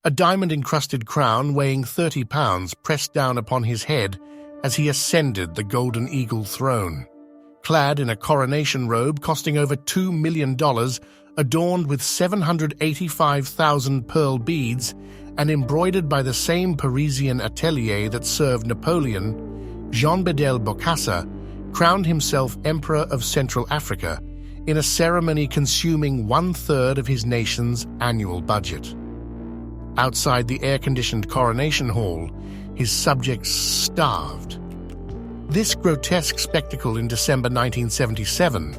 a diamond-encrusted crown weighing 30 pounds pressed down upon his head as he ascended the Golden Eagle throne. Clad in a coronation robe costing over $2 million, adorned with 785,000 pearl beads and embroidered by the same Parisian atelier that served Napoleon, Jean Bedel Bokassa crowned himself Emperor of Central Africa in a ceremony consuming 1/3 of his nation's annual budget. Outside the air-conditioned coronation hall, his subjects starved. This grotesque spectacle in December 1977,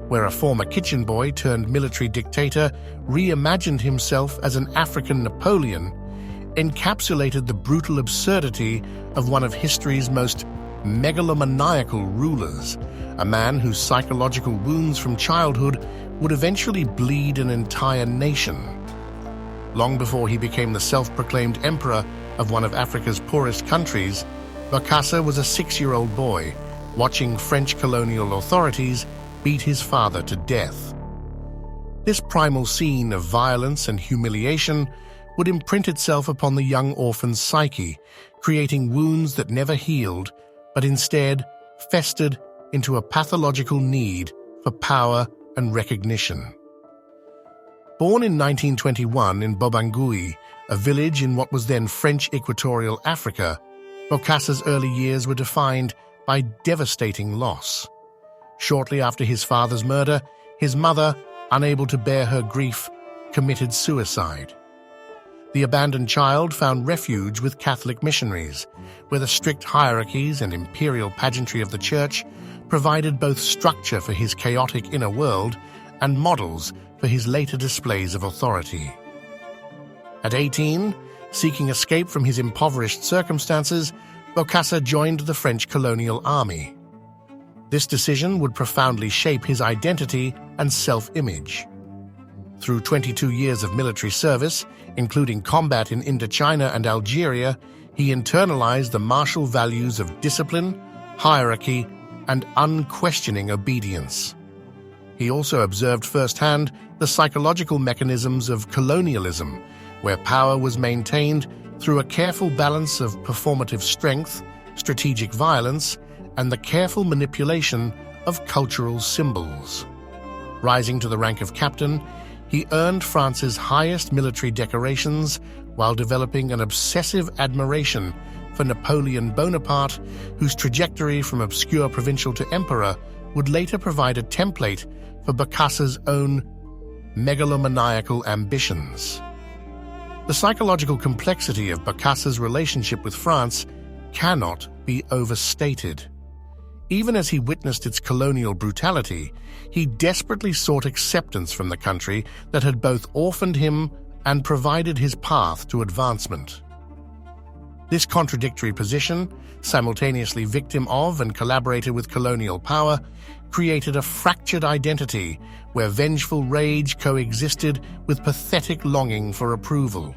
where a former kitchen boy turned military dictator reimagined himself as an African Napoleon, encapsulated the brutal absurdity of one of history's most megalomaniacal rulers, a man whose psychological wounds from childhood would eventually bleed an entire nation. Long before he became the self-proclaimed emperor of one of Africa's poorest countries, Bokassa was a 6-year-old boy watching French colonial authorities beat his father to death. This primal scene of violence and humiliation would imprint itself upon the young orphan's psyche, creating wounds that never healed, but instead festered into a pathological need for power and recognition. Born in 1921 in Bobangui, a village in what was then French Equatorial Africa, Bokassa's early years were defined by devastating loss. Shortly after his father's murder, his mother, unable to bear her grief, committed suicide. The abandoned child found refuge with Catholic missionaries, where the strict hierarchies and imperial pageantry of the church provided both structure for his chaotic inner world and models for his later displays of authority. At 18, seeking escape from his impoverished circumstances, Bokassa joined the French colonial army. This decision would profoundly shape his identity and self-image. Through 22 years of military service, including combat in Indochina and Algeria, he internalized the martial values of discipline, hierarchy, and unquestioning obedience. He also observed firsthand the psychological mechanisms of colonialism, where power was maintained through a careful balance of performative strength, strategic violence, and the careful manipulation of cultural symbols. Rising to the rank of captain, he earned France's highest military decorations while developing an obsessive admiration for Napoleon Bonaparte, whose trajectory from obscure provincial to emperor would later provide a template for Bokassa's own megalomaniacal ambitions. The psychological complexity of Bokassa's relationship with France cannot be overstated. Even as he witnessed its colonial brutality, he desperately sought acceptance from the country that had both orphaned him and provided his path to advancement. This contradictory position, simultaneously victim of and collaborator with colonial power, created a fractured identity where vengeful rage coexisted with pathetic longing for approval.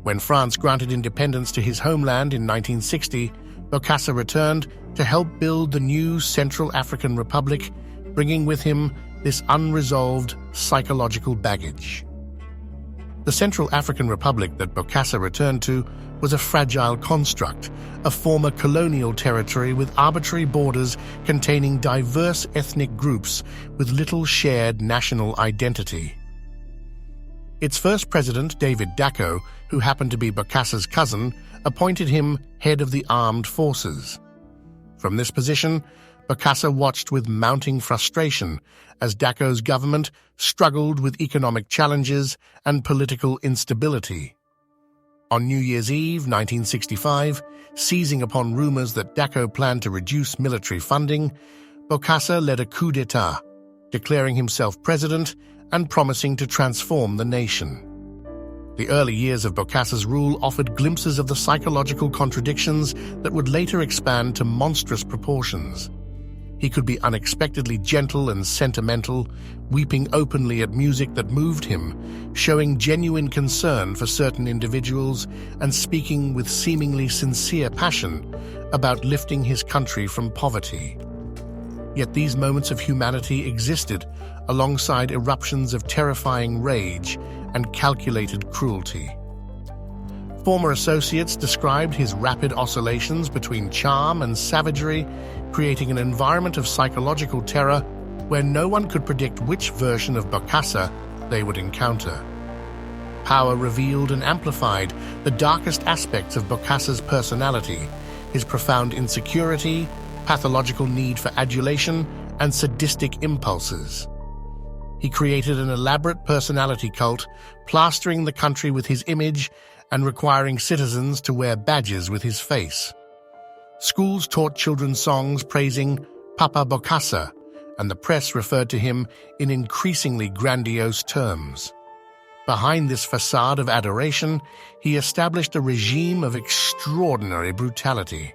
When France granted independence to his homeland in 1960, Bokassa returned to help build the new Central African Republic, bringing with him this unresolved psychological baggage. The Central African Republic that Bokassa returned to was a fragile construct, a former colonial territory with arbitrary borders containing diverse ethnic groups with little shared national identity. Its first president, David Dacko, who happened to be Bokassa's cousin, appointed him head of the armed forces. From this position, Bokassa watched with mounting frustration as Dacko's government struggled with economic challenges and political instability. On New Year's Eve 1965, seizing upon rumors that Dacko planned to reduce military funding, Bokassa led a coup d'etat, declaring himself president and promising to transform the nation. The early years of Bokassa's rule offered glimpses of the psychological contradictions that would later expand to monstrous proportions. He could be unexpectedly gentle and sentimental, weeping openly at music that moved him, showing genuine concern for certain individuals, and speaking with seemingly sincere passion about lifting his country from poverty. Yet these moments of humanity existed alongside eruptions of terrifying rage and calculated cruelty. Former associates described his rapid oscillations between charm and savagery, creating an environment of psychological terror where no one could predict which version of Bokassa they would encounter. Power revealed and amplified the darkest aspects of Bokassa's personality, his profound insecurity, pathological need for adulation, and sadistic impulses. He created an elaborate personality cult, plastering the country with his image and requiring citizens to wear badges with his face. Schools taught children songs praising Papa Bokassa, and the press referred to him in increasingly grandiose terms. Behind this facade of adoration, he established a regime of extraordinary brutality.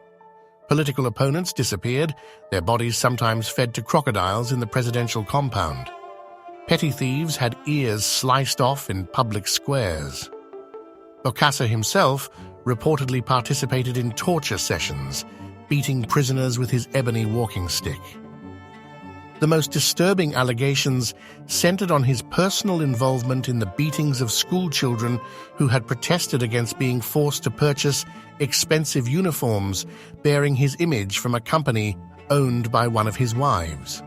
Political opponents disappeared, their bodies sometimes fed to crocodiles in the presidential compound. Petty thieves had ears sliced off in public squares. Bokassa himself reportedly participated in torture sessions, beating prisoners with his ebony walking stick. The most disturbing allegations centered on his personal involvement in the beatings of schoolchildren who had protested against being forced to purchase expensive uniforms bearing his image from a company owned by one of his wives.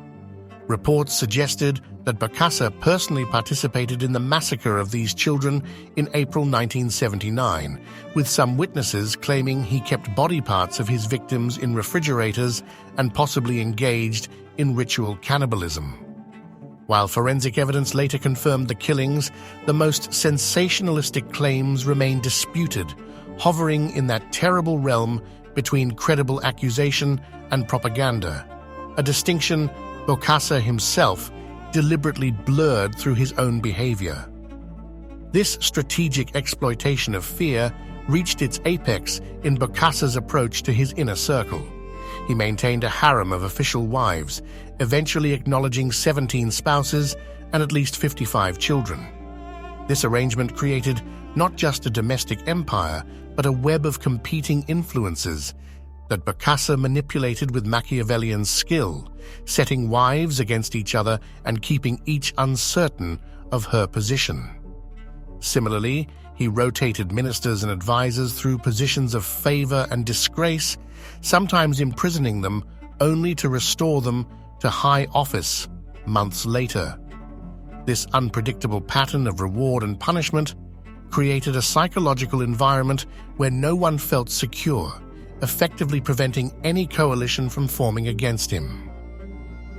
Reports suggested that Bokassa personally participated in the massacre of these children in April 1979, with some witnesses claiming he kept body parts of his victims in refrigerators and possibly engaged in ritual cannibalism. While forensic evidence later confirmed the killings, the most sensationalistic claims remain disputed, hovering in that terrible realm between credible accusation and propaganda, a distinction Bokassa himself deliberately blurred through his own behavior. This strategic exploitation of fear reached its apex in Bokassa's approach to his inner circle. He maintained a harem of official wives, eventually acknowledging 17 spouses and at least 55 children. This arrangement created not just a domestic empire, but a web of competing influences that Bokassa manipulated with Machiavellian skill, setting wives against each other and keeping each uncertain of her position. Similarly, he rotated ministers and advisors through positions of favor and disgrace, sometimes imprisoning them only to restore them to high office months later. This unpredictable pattern of reward and punishment created a psychological environment where no one felt secure, effectively preventing any coalition from forming against him.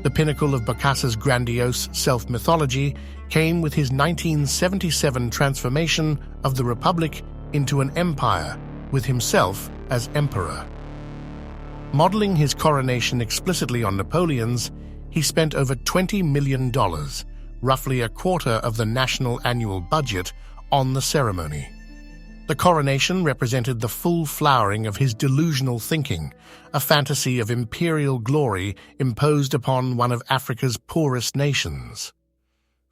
The pinnacle of Bokassa's grandiose self-mythology came with his 1977 transformation of the Republic into an empire, with himself as emperor. Modeling his coronation explicitly on Napoleon's, he spent over $20 million, roughly a quarter of the national annual budget, on the ceremony. The coronation represented the full flowering of his delusional thinking, a fantasy of imperial glory imposed upon one of Africa's poorest nations.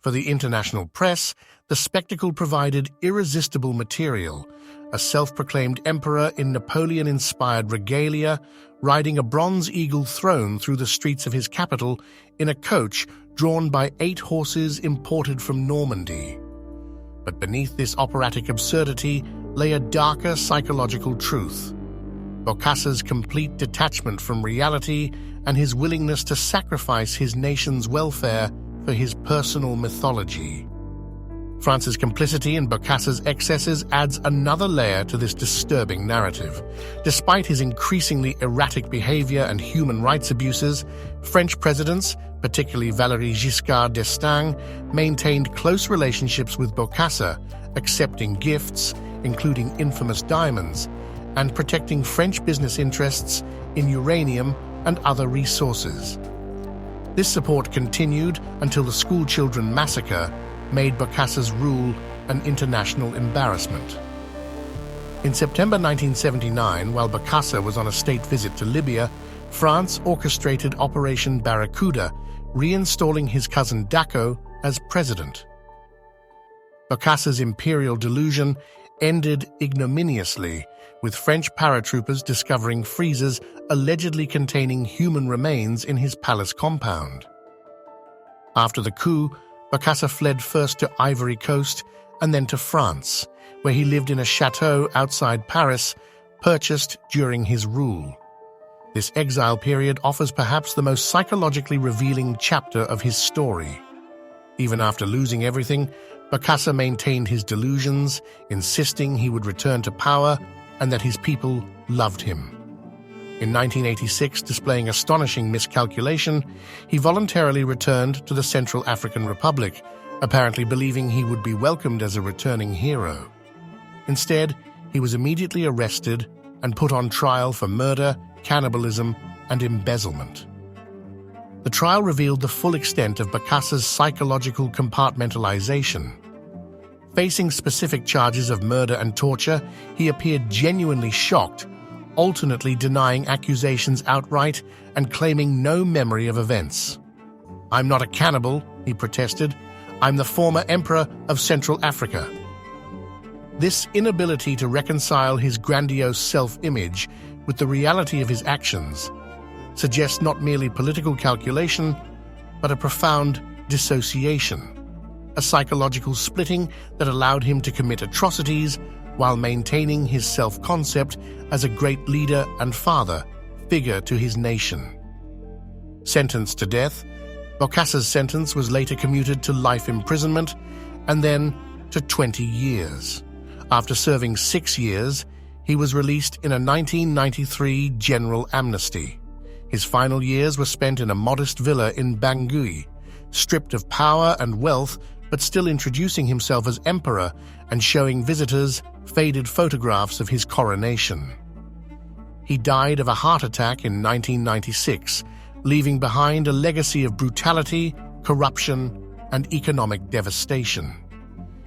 For the international press, the spectacle provided irresistible material, a self-proclaimed emperor in Napoleon-inspired regalia, riding a bronze eagle throne through the streets of his capital in a coach drawn by 8 horses imported from Normandy. But beneath this operatic absurdity lay a darker psychological truth: Bokassa's complete detachment from reality and his willingness to sacrifice his nation's welfare for his personal mythology. France's complicity in Bokassa's excesses adds another layer to this disturbing narrative. Despite his increasingly erratic behavior and human rights abuses, French presidents, particularly Valéry Giscard d'Estaing, maintained close relationships with Bokassa, accepting gifts, including infamous diamonds, and protecting French business interests in uranium and other resources. This support continued until the schoolchildren massacre made Bokassa's rule an international embarrassment. In September 1979, while Bokassa was on a state visit to Libya, France orchestrated Operation Barracuda, reinstalling his cousin Daco as president. Bokassa's imperial delusion ended ignominiously, with French paratroopers discovering freezers allegedly containing human remains in his palace compound. After the coup, Bokassa fled first to Ivory Coast and then to France, where he lived in a chateau outside Paris, purchased during his rule. This exile period offers perhaps the most psychologically revealing chapter of his story. Even after losing everything, Bokassa maintained his delusions, insisting he would return to power and that his people loved him. In 1986, displaying astonishing miscalculation, he voluntarily returned to the Central African Republic, apparently believing he would be welcomed as a returning hero. Instead, he was immediately arrested and put on trial for murder, cannibalism, and embezzlement. The trial revealed the full extent of Bokassa's psychological compartmentalization. Facing specific charges of murder and torture, he appeared genuinely shocked, alternately denying accusations outright and claiming no memory of events. "I'm not a cannibal," he protested. "I'm the former emperor of Central Africa." This inability to reconcile his grandiose self-image with the reality of his actions suggests not merely political calculation, but a profound dissociation, a psychological splitting that allowed him to commit atrocities while maintaining his self-concept as a great leader and father figure to his nation. Sentenced to death, Bokassa's sentence was later commuted to life imprisonment and then to 20 years. After serving 6 years, he was released in a 1993 general amnesty. His final years were spent in a modest villa in Bangui, stripped of power and wealth, but still introducing himself as emperor and showing visitors faded photographs of his coronation. He died of a heart attack in 1996, leaving behind a legacy of brutality, corruption, and economic devastation.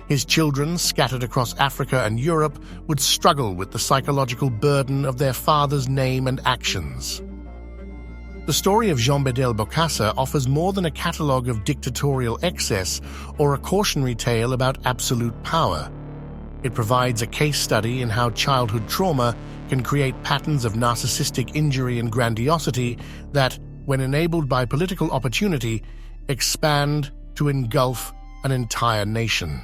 His children, scattered across Africa and Europe, would struggle with the psychological burden of their father's name and actions. The story of Jean Bedel Bokassa offers more than a catalogue of dictatorial excess or a cautionary tale about absolute power. It provides a case study in how childhood trauma can create patterns of narcissistic injury and grandiosity that, when enabled by political opportunity, expand to engulf an entire nation.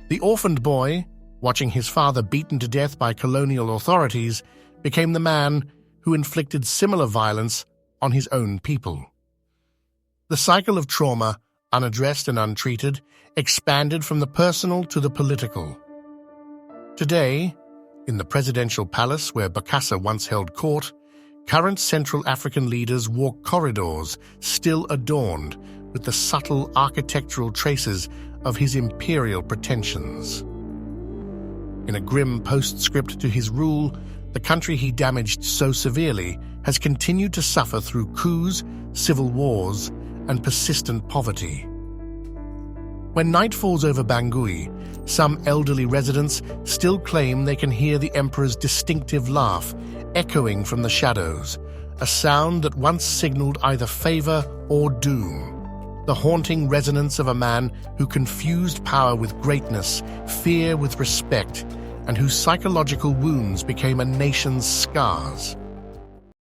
The orphaned boy, watching his father beaten to death by colonial authorities, became the man who inflicted similar violence on his own people. The cycle of trauma, unaddressed and untreated, expanded from the personal to the political. Today, in the presidential palace where Bokassa once held court, current Central African leaders walk corridors still adorned with the subtle architectural traces of his imperial pretensions. In a grim postscript to his rule, the country he damaged so severely has continued to suffer through coups, civil wars, and persistent poverty. When night falls over Bangui, some elderly residents still claim they can hear the emperor's distinctive laugh echoing from the shadows, a sound that once signaled either favor or doom. The haunting resonance of a man who confused power with greatness, fear with respect, and whose psychological wounds became a nation's scars.